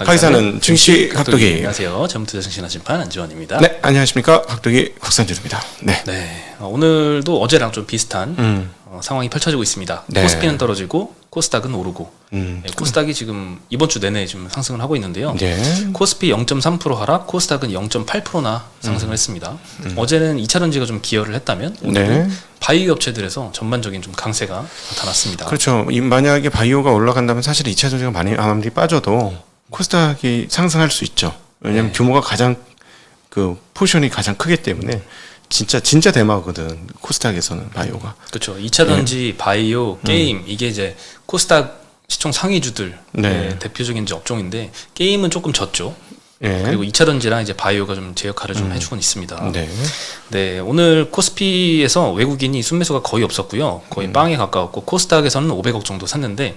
가이사는 증시 각도기. 안녕하세요. 전투자 증시나 심판 안지원입니다. 네, 안녕하십니까. 각도기 박산준입니다. 네. 네. 오늘도 어제랑 좀 비슷한 상황이 펼쳐지고 있습니다. 네. 코스피는 떨어지고 코스닥은 오르고. 네, 코스닥이 지금 이번 주 내내 지금 상승을 하고 있는데요. 네. 코스피 0.3% 하락, 코스닥은 0.8%나 상승을 했습니다. 어제는 2차전지가 좀 기여를 했다면 오늘은 네. 바이오 업체들에서 전반적인 좀 강세가 나타났습니다. 그렇죠. 만약에 바이오가 올라간다면 사실 2차 전지가 많이 빠져도 코스닥이 상승할 수 있죠. 왜냐하면 네. 규모가 가장 그 포션이 가장 크기 때문에 진짜 대마거든. 코스닥에서는 바이오가. 그렇죠. 2차전지, 바이오, 게임 이게 이제 코스닥 시총 상위주들 네. 대표적인 이제 업종인데 게임은 조금 졌죠. 예. 그리고 2차전지랑 이제 바이오가 좀 제 역할을 좀 해주고 있습니다. 네. 네, 오늘 코스피에서 외국인이 순매수가 거의 없었고요. 거의 빵에 가까웠고 코스닥에서는 500억 정도 샀는데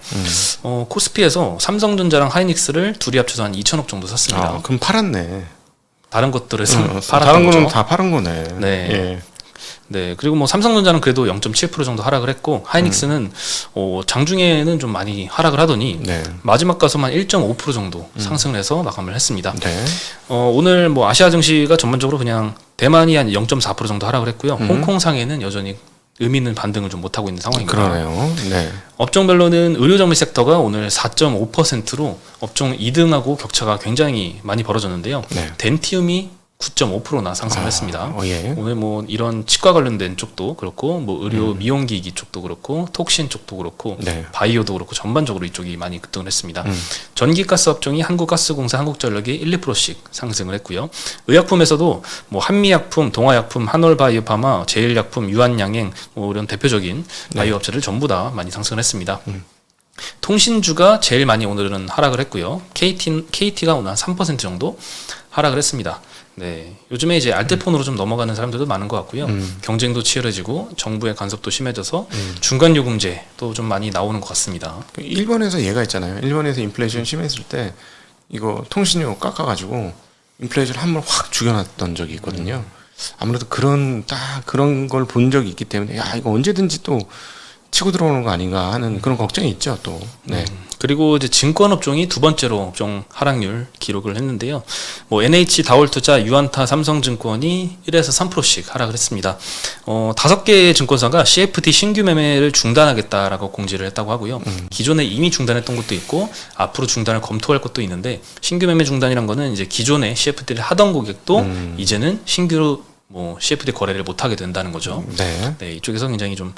코스피에서 삼성전자랑 하이닉스를 둘이 합쳐서 한 2천억 정도 샀습니다. 아, 그럼 팔았네. 다른 것들에서 팔았던 다른 거는 거죠. 다 팔은 거네. 네. 예. 네, 그리고 뭐 삼성전자는 그래도 0.7% 정도 하락을 했고 하이닉스는 장중에는 좀 많이 하락을 하더니 네. 마지막 가서만 1.5% 정도 상승을 해서 마감을 했습니다. 네. 오늘 뭐 아시아 증시가 전반적으로 그냥 대만이 한 0.4% 정도 하락을 했고요. 홍콩 상해는 여전히 의미 있는 반등을 좀 못하고 있는 상황입니다. 그러네요. 네. 업종별로는 의료정밀 섹터가 오늘 4.5%로 업종 2등하고 격차가 굉장히 많이 벌어졌는데요. 네. 덴티움이 9.5%나 상승을 했습니다. 예. 오늘 뭐 이런 치과 관련된 쪽도 그렇고 뭐 의료 미용기기 쪽도 그렇고 톡신 쪽도 그렇고 네. 바이오도 그렇고 전반적으로 이쪽이 많이 급등을 했습니다. 전기가스 업종이 한국가스공사, 한국전력이 1, 2%씩 상승을 했고요. 의약품에서도 뭐 한미약품, 동아약품, 한올바이오파마, 제일약품, 유한양행 뭐 이런 대표적인 바이오 업체들 전부 다 많이 상승을 했습니다. 통신주가 제일 많이 오늘은 하락을 했고요. KT가 오늘 한 3% 정도 하락을 했습니다. 네, 요즘에 이제 알테폰으로 좀 넘어가는 사람들도 많은 것 같고요. 경쟁도 치열해지고 정부의 간섭도 심해져서 중간 요금제도 좀 많이 나오는 것 같습니다. 일본에서 얘가 있잖아요. 일본에서 인플레이션 심했을 때 이거 통신료 깎아가지고 인플레이션 한 번 확 죽여놨던 적이 있거든요. 아무래도 그런 걸 본 적이 있기 때문에 야 이거 언제든지 또 치고 들어오는 거 아닌가 하는 그런 걱정이 있죠. 또. 네. 그리고 이제 증권 업종이 두 번째로 업종 하락률 기록을 했는데요. 뭐 NH 다올투자, 유안타, 삼성증권이 1에서 3%씩 하락을 했습니다. 5개의 증권사가 CFD 신규 매매를 중단하겠다라고 공지를 했다고 하고요. 기존에 이미 중단했던 것도 있고 앞으로 중단을 검토할 것도 있는데 신규 매매 중단이란 거는 이제 기존에 CFD를 하던 고객도 이제는 신규로 뭐 CFD 거래를 못 하게 된다는 거죠. 네. 네, 이쪽에서 굉장히 좀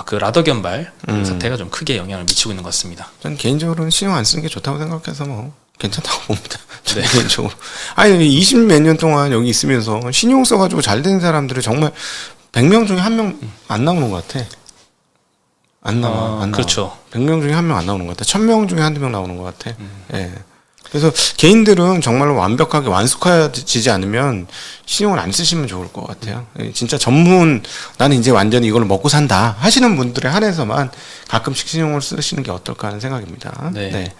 그 라더 견발 사태가 좀 크게 영향을 미치고 있는 것 같습니다. 전 개인적으로는 신용 안 쓰는 게 좋다고 생각해서 뭐 괜찮다고 봅니다. 네. 개인적으로. 아니 20몇 년 동안 여기 있으면서 신용 써가지고 잘 된 사람들이 정말 100명 중에 한 명 안 나오는 것 같아. 안 나와. 그렇죠. 100명 중에 한 명 안 나오는 것 같아. 1000명 중에 한두 명 나오는 것 같아. 예. 그래서 개인들은 정말로 완벽하게 완숙해지지 않으면 신용을 안 쓰시면 좋을 것 같아요. 진짜 전문 나는 이제 완전히 이걸 먹고 산다 하시는 분들에 한해서만 가끔씩 신용을 쓰시는 게 어떨까 하는 생각입니다. 네. 네.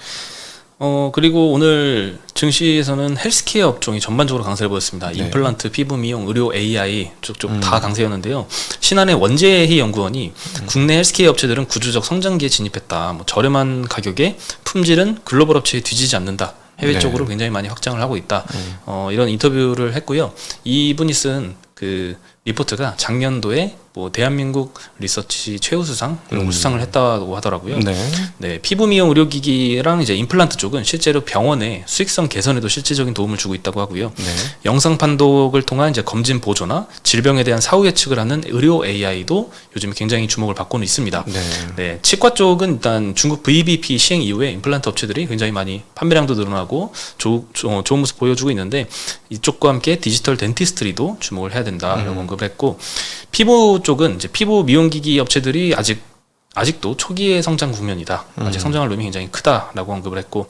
그리고 오늘 증시에서는 헬스케어 업종이 전반적으로 강세를 보였습니다. 네. 임플란트, 피부 미용, 의료 AI 쪽쪽 다 강세였는데요. 신한의 원재희 연구원이 국내 헬스케어 업체들은 구조적 성장기에 진입했다. 뭐 저렴한 가격에 품질은 글로벌 업체에 뒤지지 않는다. 해외 네. 쪽으로 굉장히 많이 확장을 하고 있다. 이런 인터뷰를 했고요. 이분이 쓴 그 리포트가 작년도에 뭐 대한민국 리서치 최우수상 이런 걸 수상을 했다고 하더라고요. 네. 네, 피부 미용 의료기기랑 이제 임플란트 쪽은 실제로 병원의 수익성 개선에도 실질적인 도움을 주고 있다고 하고요. 네. 영상 판독을 통한 이제 검진 보조나 질병에 대한 사후 예측을 하는 의료 AI도 요즘 굉장히 주목을 받고는 있습니다. 네. 네, 치과 쪽은 일단 중국 VBP 시행 이후에 임플란트 업체들이 굉장히 많이 판매량도 늘어나고 좋은 모습 보여주고 있는데 이쪽과 함께 디지털 덴티스트리도 주목을 해야 된다라고 언급을 했고 피부 쪽은 이제 피부 미용기기 업체들이 아직도 초기의 성장 국면이다. 아직 성장할 룸이 굉장히 크다라고 언급을 했고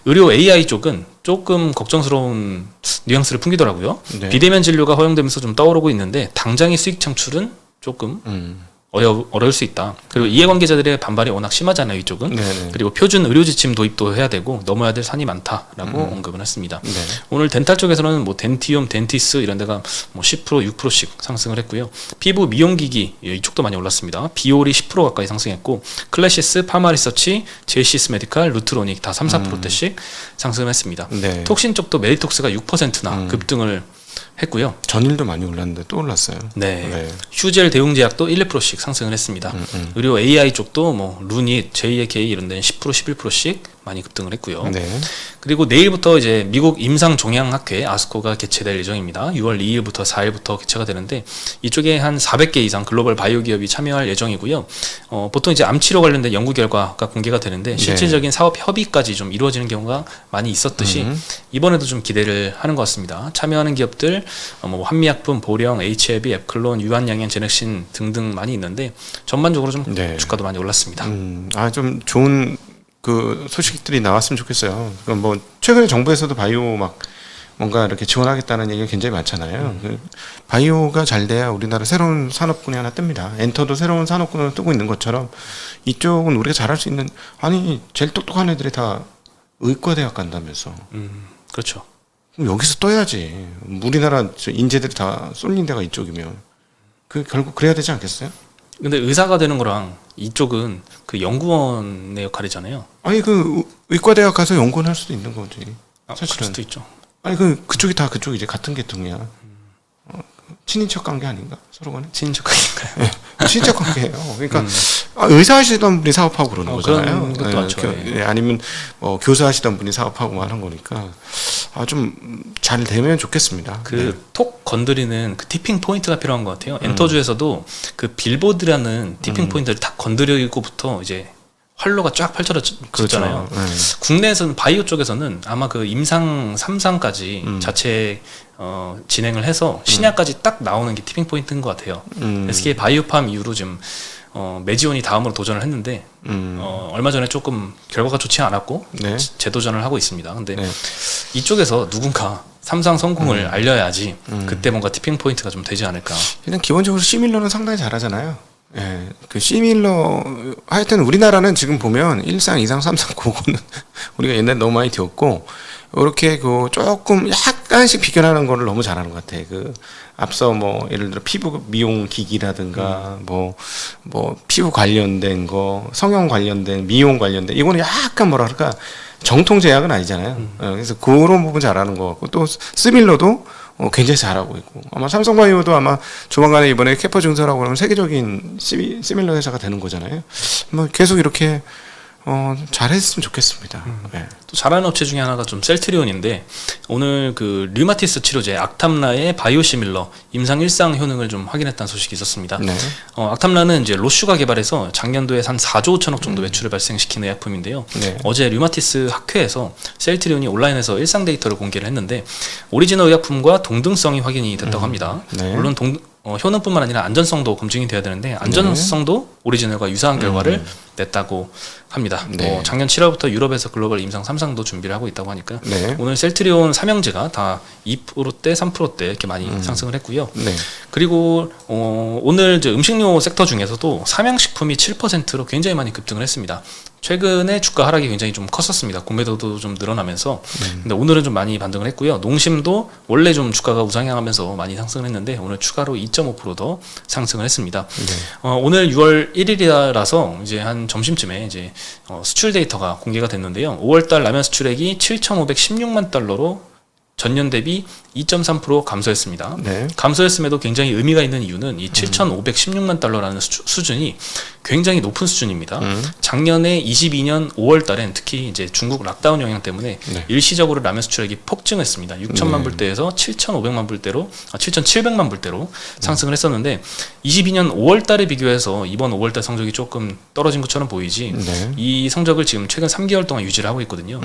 의료 AI 쪽은 조금 걱정스러운 뉘앙스를 풍기더라고요. 네. 비대면 진료가 허용되면서 좀 떠오르고 있는데 당장의 수익 창출은 조금 어려울 수 있다. 그리고 이해관계자들의 반발이 워낙 심하잖아요, 이쪽은. 네네. 그리고 표준 의료 지침 도입도 해야 되고 넘어야 될 산이 많다라고 언급을 했습니다. 네. 오늘 덴탈 쪽에서는 뭐 덴티움, 덴티스 이런 데가 뭐 10%, 6%씩 상승을 했고요. 피부 미용기기 이쪽도 많이 올랐습니다. 비올이 10% 가까이 상승했고 클래시스, 파마리서치, 제시스 메디칼, 루트로닉 다 3, 4%대씩 상승을 했습니다. 네. 톡신 쪽도 메디톡스가 6%나 급등을 했고요. 전일도 많이 올랐는데 또 올랐어요. 네. 네. 휴젤 대웅제약도 1, 2%씩 상승을 했습니다. 의료 AI 쪽도 뭐 루닛, JAK 이런 데는 10%, 11%씩 많이 급등을 했고요. 네. 그리고 내일부터 이제 미국 임상종양학회 아스코가 개최될 예정입니다. 6월 2일부터 4일부터 개최가 되는데 이쪽에 한 400개 이상 글로벌 바이오 기업이 참여할 예정이고요. 보통 이제 암치료 관련된 연구 결과가 공개가 되는데 실질적인 사업 협의까지 좀 이루어지는 경우가 많이 있었듯이 이번에도 좀 기대를 하는 것 같습니다. 참여하는 기업들 뭐 한미약품, 보령, HLB, 앱클론, 유한양행, 제넥신 등등 많이 있는데 전반적으로 좀 네. 주가도 많이 올랐습니다. 좀 좋은 그 소식들이 나왔으면 좋겠어요. 뭐 최근에 정부에서도 바이오 막 뭔가 이렇게 지원하겠다는 얘기가 굉장히 많잖아요. 그 바이오가 잘 돼야 우리나라 새로운 산업군이 하나 뜹니다. 엔터도 새로운 산업군을 뜨고 있는 것처럼 이쪽은 우리가 잘할 수 있는, 아니 제일 똑똑한 애들이 다 의과대학 간다면서. 그렇죠. 그럼 여기서 떠야지. 우리나라 인재들이 다 쏠린 데가 이쪽이면 그 결국 그래야 되지 않겠어요? 근데 의사가 되는 거랑 이쪽은 그 연구원의 역할이잖아요. 아니 그 의과대학 가서 연구할 수도 있는 거지. 그럴 사실은. 수도 있죠. 아니 그쪽이 다 그쪽 이제 같은 계통이야. 친인척 관계 아닌가 서로 간에? 친인척인가요? 친인척 관계예요. 그러니까 의사 하시던 분이 사업하고 그러는 거잖아요. 그런 것도 많죠. 아니면 교수 하시던 분이 사업하고 하는 거니까 좀 잘 되면 좋겠습니다. 그 톡 건드리는 그 티핑 포인트가 필요한 것 같아요. 엔터주에서도 그 빌보드라는 티핑 포인트를 딱 건드리고부터 이제 활로가 쫙 펼쳐졌잖아요. 그렇죠. 네. 국내에서는 바이오 쪽에서는 아마 그 임상 3상까지 자체 진행을 해서 신약까지 딱 나오는 게 티핑 포인트인 것 같아요. SK 바이오팜 이후로 지금 메지온이 다음으로 도전을 했는데 얼마 전에 조금 결과가 좋지 않았고 네. 재도전을 하고 있습니다. 근데 네. 이쪽에서 누군가 삼상 성공을 알려야지 그때 뭔가 티핑 포인트가 좀 되지 않을까. 일단 기본적으로 시밀러는 상당히 잘하잖아요. 예, 그 시밀러 하여튼 우리나라는 지금 보면 1상, 2상, 3상 그거는 우리가 옛날에 너무 많이 되었고 이렇게 그 조금 약간씩 비교하는 거를 너무 잘하는 것 같아. 그 앞서 뭐 예를 들어 피부 미용 기기라든가 뭐 피부 관련된 거, 성형 관련된 미용 관련된 이거는 약간 뭐라 그럴까 정통 제약은 아니잖아요. 그래서 그런 부분 잘하는 것 같고 또 스밀러도 굉장히 잘하고 있고 아마 삼성바이오도 아마 조만간에 이번에 캐퍼 증설하고 그러면 세계적인 시밀러 회사가 되는 거잖아요. 뭐 계속 이렇게 잘했으면 좋겠습니다. 네. 또 잘하는 업체 중에 하나가 좀 셀트리온인데 오늘 그 류마티스 치료제 악탐라의 바이오시밀러 임상 1상 효능을 좀 확인했다는 소식이 있었습니다. 네. 악탐라는 이제 로슈가 개발해서 작년도에 한 4조 5천억 정도 매출을 발생시킨 의약품인데요. 네. 어제 류마티스 학회에서 셀트리온이 온라인에서 1상 데이터를 공개를 했는데 오리지널 의약품과 동등성이 확인이 됐다고 합니다. 네. 물론 효능뿐만 아니라 안전성도 검증이 돼야 되는데 안전성도 오리지널과 유사한 결과를 냈다고 합니다. 네. 작년 7월부터 유럽에서 글로벌 임상 3상도 준비를 하고 있다고 하니까 네. 오늘 셀트리온 삼형제가 다 2%대, 3%대 이렇게 많이 상승을 했고요. 네. 그리고 오늘 이제 음식료 섹터 중에서도 삼양식품이 7%로 굉장히 많이 급등을 했습니다. 최근에 주가 하락이 굉장히 좀 컸었습니다. 구매도도 좀 늘어나면서. 근데 오늘은 좀 많이 반등을 했고요. 농심도 원래 좀 주가가 우상향하면서 많이 상승을 했는데 오늘 추가로 2.5% 더 상승을 했습니다. 네. 오늘 6월 1일이라서 이제 한 점심쯤에 이제 수출 데이터가 공개가 됐는데요. 5월달 라면 수출액이 7,516만 달러로 전년 대비 2.3% 감소했습니다. 네. 감소했음에도 굉장히 의미가 있는 이유는 이 7,516만 달러라는 수준이 굉장히 높은 수준입니다. 작년에 22년 5월 달엔 특히 이제 중국 락다운 영향 때문에 네. 일시적으로 라면 수출액이 폭증했습니다. 6천만 불대에서 7,500만 불대로 7,700만 불대로 상승을 했었는데 22년 5월 달에 비교해서 이번 5월 달 성적이 조금 떨어진 것처럼 보이지 네. 이 성적을 지금 최근 3개월 동안 유지를 하고 있거든요.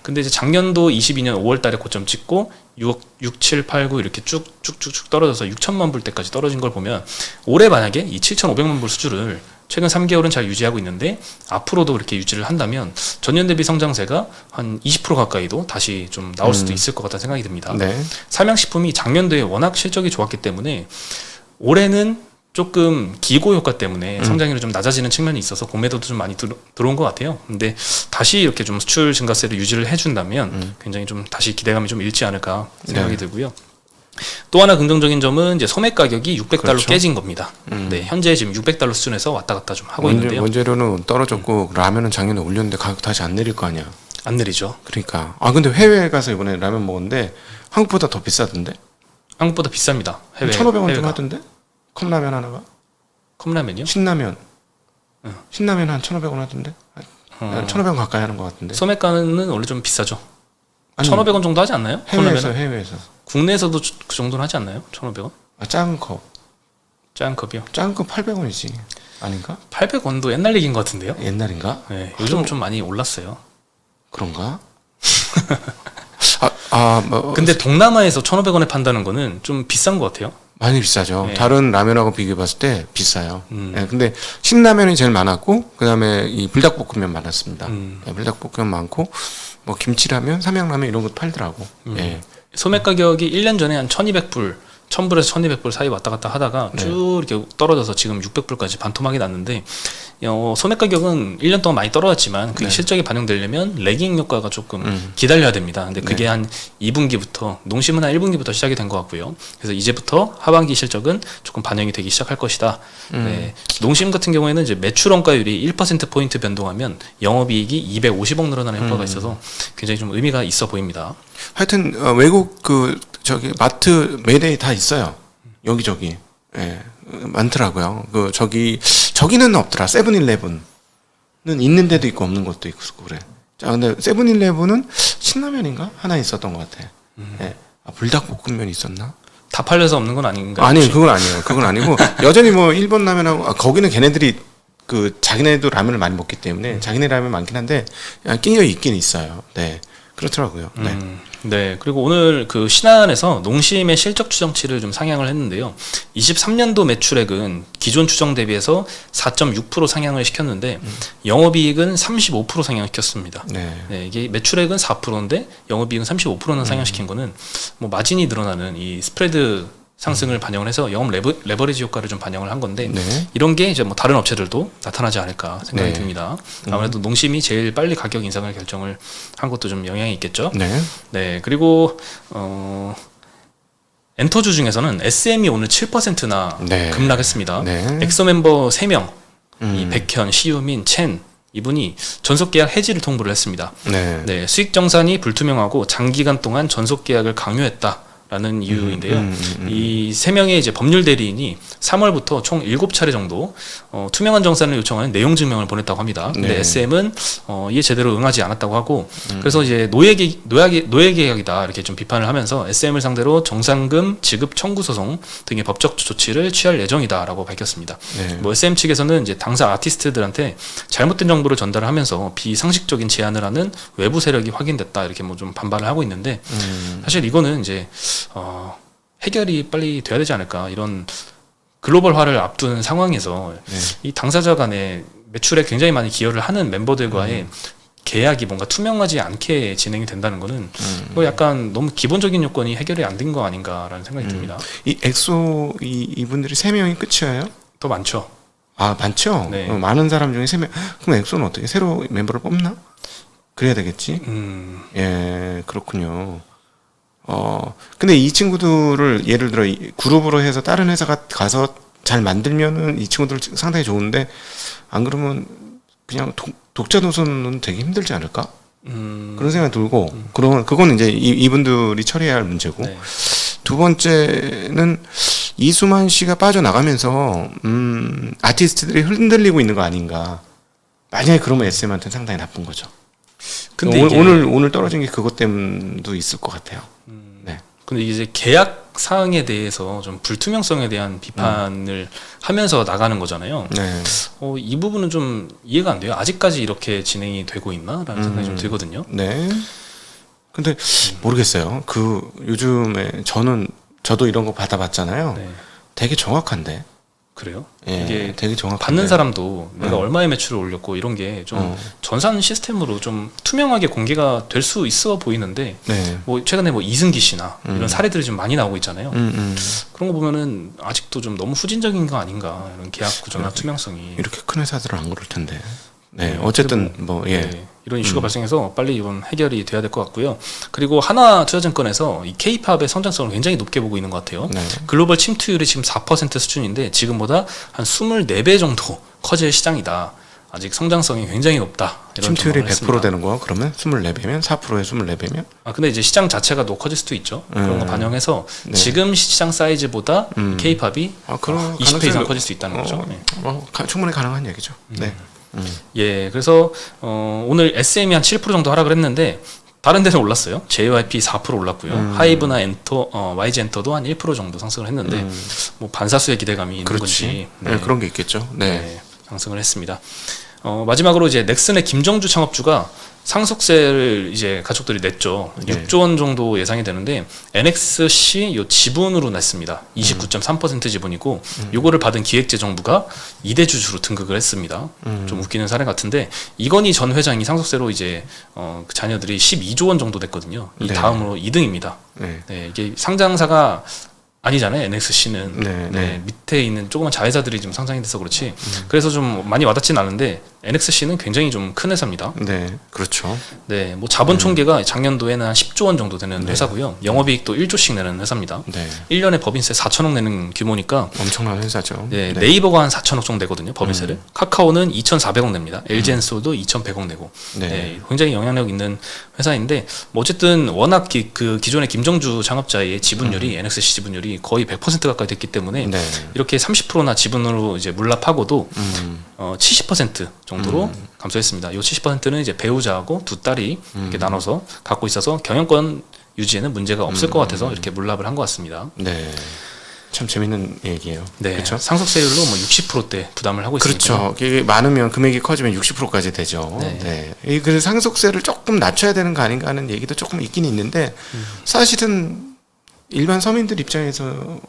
근데 이제 작년도 22년 5월 달에 고점 찍고 6, 7, 8, 9 이렇게 쭉쭉쭉쭉 떨어져서 6천만 불대까지 떨어진 걸 보면 올해 만약에 이 7,500만 불 수준을 최근 3개월은 잘 유지하고 있는데 앞으로도 이렇게 유지를 한다면 전년 대비 성장세가 한 20% 가까이도 다시 좀 나올 수도 있을 것 같다는 생각이 듭니다. 네. 삼양식품이 작년도에 워낙 실적이 좋았기 때문에 올해는 조금 기고 효과 때문에 성장률이 좀 낮아지는 측면이 있어서 공매도도 좀 많이 들어온 것 같아요. 근데 다시 이렇게 좀 수출 증가세를 유지를 해준다면 굉장히 좀 다시 기대감이 좀 일지 않을까 생각이 들고요. 또 하나 긍정적인 점은 이제 소매 가격이 600달러 그렇죠. 깨진 겁니다. 네, 현재 지금 600달러 수준에서 왔다 갔다 좀 하고 있는데요. 원재료는 떨어졌고 라면은 작년에 올렸는데 가격 다시 안 내릴 거 아니야. 안 내리죠. 그러니까 근데 해외 가서 이번에 라면 먹었는데 한국보다 더 비싸던데. 한국보다 비쌉니다. 해외 1,500원 좀 해외가. 하던데. 컵라면 하나가. 컵라면이요? 신라면. 신라면 한 1,500원 하던데. 1,500원 가까이 하는 것 같은데. 소매가는 원래 좀 비싸죠. 아니, 1,500원 정도 하지 않나요? 해외에서. 국내에서도 그 정도는 하지 않나요? 1,500원? 작은 컵. 작은 컵이요? 작은 컵 800원이지. 아닌가? 800원도 옛날 얘기인 것 같은데요? 옛날인가? 네, 요즘 좀 많이 올랐어요. 그런가? 뭐 근데 동남아에서 1,500원에 판다는 거는 좀 비싼 것 같아요. 많이 비싸죠. 네. 다른 라면하고 비교해 봤을 때 비싸요. 예, 근데 신라면이 제일 많았고 그다음에 이 불닭볶음면 많았습니다. 예, 불닭볶음면 많고 뭐 김치라면, 삼양라면 이런 것도 팔더라고. 예. 소매 가격이 1년 전에 한 1,200불, 1,000불에서 1,200불 사이 왔다 갔다 하다가 쭉 이렇게 떨어져서 지금 600불까지 반토막이 났는데 소매 가격은 1년 동안 많이 떨어졌지만 그게 실적에 반영되려면 레깅 효과가 조금 기다려야 됩니다. 근데 그게 한 2분기부터 농심은 한 1분기부터 시작이 된 것 같고요. 그래서 이제부터 하반기 실적은 조금 반영이 되기 시작할 것이다. 네. 농심 같은 경우에는 이제 매출 원가율이 1% 포인트 변동하면 영업이익이 250억 늘어나는 효과가 있어서 굉장히 좀 의미가 있어 보입니다. 하여튼 외국 마트 매대에 다 있어요. 여기저기. 예. 많더라고요. 저기는 없더라. 세븐일레븐은 있는 데도 있고 없는 것도 있고 그래. 자, 근데 세븐일레븐은 신라면인가 하나 있었던 것 같아. 예. 불닭볶음면이 있었나? 다 팔려서 없는 건 아닌가요? 아니, 혹시? 그건 아니에요. 그건 아니고 여전히 뭐 일본 라면하고 거기는 걔네들이 자기네도 라면을 많이 먹기 때문에 자기네 라면 많긴 한데 끼어 있긴 있어요. 네. 그렇더라고요. 네. 네. 그리고 오늘 그 신한에서 농심의 실적 추정치를 좀 상향을 했는데요. 23년도 매출액은 기존 추정 대비해서 4.6% 상향을 시켰는데 영업이익은 35% 상향시켰습니다. 네. 네, 이게 매출액은 4%인데 영업이익은 35%는 상향시킨 거는 뭐 마진이 늘어나는 이 스프레드 상승을 반영을 해서 영업 레버리지 효과를 좀 반영을 한 건데 네. 이런 게 이제 뭐 다른 업체들도 나타나지 않을까 생각이 네. 듭니다. 아무래도 농심이 제일 빨리 가격 인상을 결정을 한 것도 좀 영향이 있겠죠. 네. 네, 그리고 엔터주 중에서는 SM이 오늘 7%나 네. 급락했습니다. 네. 엑소 멤버 3명, 이 백현, 시우민, 첸 이분이 전속 계약 해지를 통보를 했습니다. 네. 네, 수익 정산이 불투명하고 장기간 동안 전속 계약을 강요했다. 라는 이유인데요. 이 3명의 이제 법률 대리인이 3월부터 총 7차례 정도 투명한 정산을 요청하는 내용 증명을 보냈다고 합니다. 근데 네. SM은 이에 제대로 응하지 않았다고 하고 그래서 이제 노예 계약이다 이렇게 좀 비판을 하면서 SM을 상대로 정산금 지급 청구 소송 등의 법적 조치를 취할 예정이다라고 밝혔습니다. 네. 뭐 SM 측에서는 이제 당사 아티스트들한테 잘못된 정보를 전달하면서 비상식적인 제안을 하는 외부 세력이 확인됐다 이렇게 뭐 좀 반발을 하고 있는데 사실 이거는 이제 해결이 빨리 돼야 되지 않을까 이런 글로벌화를 앞둔 상황에서 네. 이 당사자 간의 매출에 굉장히 많이 기여를 하는 멤버들과의 계약이 뭔가 투명하지 않게 진행이 된다는 거는 뭐 약간 너무 기본적인 요건이 해결이 안 된 거 아닌가라는 생각이 듭니다. 이 엑소 이분들이 3명이 끝이에요? 더 많죠. 많죠? 네. 많은 사람 중에 3명. 그럼 엑소는 어떻게 새로 멤버를 뽑나? 그래야 되겠지? 예, 그렇군요. 근데 이 친구들을 예를 들어 그룹으로 해서 다른 회사가 가서 잘 만들면은 이 친구들 상당히 좋은데 안 그러면 그냥 독자 노선은 되게 힘들지 않을까? 그런 생각이 들고 그건 이제 이분들이 처리해야 할 문제고 네. 두 번째는 이수만 씨가 빠져나가면서 아티스트들이 흔들리고 있는 거 아닌가? 만약에 그러면 SM한테는 상당히 나쁜 거죠. 근데 오늘 떨어진 게 그것 때문도 있을 것 같아요. 네. 근데 이제 계약 사항에 대해서 좀 불투명성에 대한 비판을 하면서 나가는 거잖아요. 네. 이 부분은 좀 이해가 안 돼요. 아직까지 이렇게 진행이 되고 있나라는 생각이 좀 들거든요. 네. 근데 모르겠어요. 요즘에 저도 이런 거 받아봤잖아요. 네. 되게 정확한데. 그래요? 예, 이게 되게 정확한데. 받는 사람도 내가 얼마의 매출을 올렸고 이런 게 좀 전산 시스템으로 좀 투명하게 공개가 될 수 있어 보이는데 네. 뭐 최근에 뭐 이승기 씨나 이런 사례들이 좀 많이 나오고 있잖아요. 그런 거 보면은 아직도 좀 너무 후진적인 거 아닌가 이런 계약 구조나 투명성이 이렇게 큰 회사들은 안 그럴 텐데. 네, 어쨌든 예. 네, 이런 이슈가 발생해서 빨리 이건 해결이 돼야 될 것 같고요. 그리고 하나투자증권에서 이 K-팝의 성장성을 굉장히 높게 보고 있는 것 같아요. 네. 글로벌 침투율이 지금 4% 수준인데 지금보다 한 24배 정도 커질 시장이다. 아직 성장성이 굉장히 높다. 이런 침투율이 전망을 100% 했습니다. 되는 거야? 그러면 24배면 4%에 24배면? 아 근데 이제 시장 자체가 더 커질 수도 있죠. 그런 거 반영해서 네. 지금 시장 사이즈보다 K-팝이 그런 20배 이상 가능성이- 커질 수 있다는 거죠. 네. 충분히 가능한 얘기죠. 네. 예, 그래서 오늘 SM이 한 7% 정도 하락을 했는데 다른 데는 올랐어요. JYP 4% 올랐고요. 하이브나 엔터, YG 엔터도 한 1% 정도 상승을 했는데 뭐 반사수의 기대감이 있는 건지 네, 그런 게 있겠죠. 네. 네, 상승을 했습니다. 마지막으로 이제 넥슨의 김정주 창업주가 상속세를 이제 가족들이 냈죠. 네. 6조 원 정도 예상이 되는데 NXC 요 지분으로 냈습니다. 29.3% 지분이고 요거를 받은 기획재정부가 2대 주주로 등극을 했습니다. 좀 웃기는 사례 같은데 이건희 전 회장이 상속세로 이제 그 자녀들이 12조 원 정도 냈거든요. 이 네. 다음으로 2등입니다. 네. 네, 이게 상장사가 아니잖아요. NXC는 네. 밑에 있는 조그만 자회사들이 좀 상장이 돼서 그렇지. 그래서 좀 많이 와닿진 않은데 NXC는 굉장히 좀 큰 회사입니다. 네. 그렇죠. 네, 뭐 자본 총계가 작년도에는 한 10조 원 정도 되는 회사고요. 영업이익도 1조씩 내는 회사입니다. 네. 1년에 법인세 4천억 내는 규모니까 엄청난 회사죠. 네, 네이버가 한 4천억 정도 내거든요. 법인세를. 카카오는 2,400억 냅니다. LG엔솔도 2,100억 내고. 네. 네, 굉장히 영향력 있는 회사인데 뭐 어쨌든 워낙 그 기존의 김정주 창업자의 지분율이 NXC 지분율이 거의 100% 가까이 됐기 때문에 네. 이렇게 30%나 지분으로 이제 물납하고도 70% 정도로 감소했습니다. 이 70%는 이제 배우자하고 두 딸이 이렇게 나눠서 갖고 있어서 경영권 유지에는 문제가 없을 것 같아서 이렇게 물납을 한 것 같습니다. 네. 참 재밌는 얘기예요. 네, 그렇죠? 상속세율로 뭐 60%대 부담을 하고 있습니다. 그렇죠. 이게 많으면 금액이 커지면 60%까지 되죠. 네. 네. 그래서 상속세를 조금 낮춰야 되는 거 아닌가 하는 얘기도 조금 있긴 있는데 사실은 일반 서민들 입장에서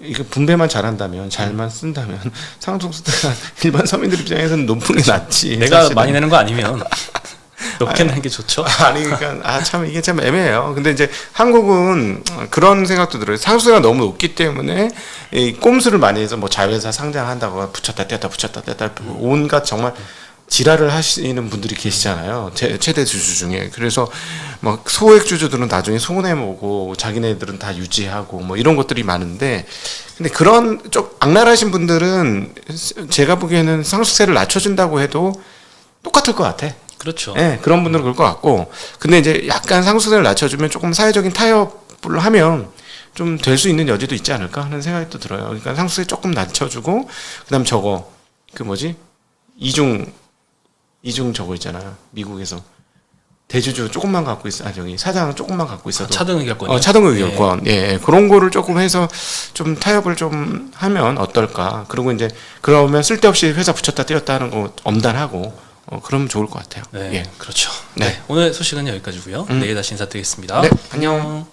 이거 분배만 잘한다면 잘만 쓴다면 상속세가 일반 서민들 입장에서는 높은 게 낫지. 내가 사실은. 많이 내는 거 아니면 높게 내는 게 좋죠. 아니 그러니까 참 이게 참 애매해요. 근데 이제 한국은 그런 생각도 들어요. 상속세가 너무 높기 때문에 이 꼼수를 많이 해서 뭐 자회사 상장한다고 붙였다 뗐다 온갖 정말 지랄을 하시는 분들이 계시잖아요. 최대 주주 중에. 그래서 막 소액 주주들은 나중에 손해 보고 자기네들은 다 유지하고 뭐 이런 것들이 많은데 근데 그런 좀 악랄하신 분들은 제가 보기에는 상속세를 낮춰준다고 해도 똑같을 것 같아. 그렇죠. 네, 그런 분들은 그럴 것 같고 근데 이제 약간 상속세를 낮춰주면 조금 사회적인 타협을 하면 좀 될 수 있는 여지도 있지 않을까 하는 생각이 또 들어요. 그러니까 상속세 조금 낮춰주고 그다음 저거 그 뭐지 이중 저거 있잖아요. 미국에서 대주주 조금만 갖고 있어. 저기 사장 조금만 갖고 있어도 차등 의결권. 차등 의결권. 예, 그런 거를 조금 해서 좀 타협을 좀 하면 어떨까. 그리고 이제 그러면 쓸데없이 회사 붙였다 떼었다 하는 거 엄단하고 그러면 좋을 것 같아요. 네, 예. 그렇죠. 네. 네, 오늘 소식은 여기까지고요. 내일 다시 인사드리겠습니다. 네, 안녕.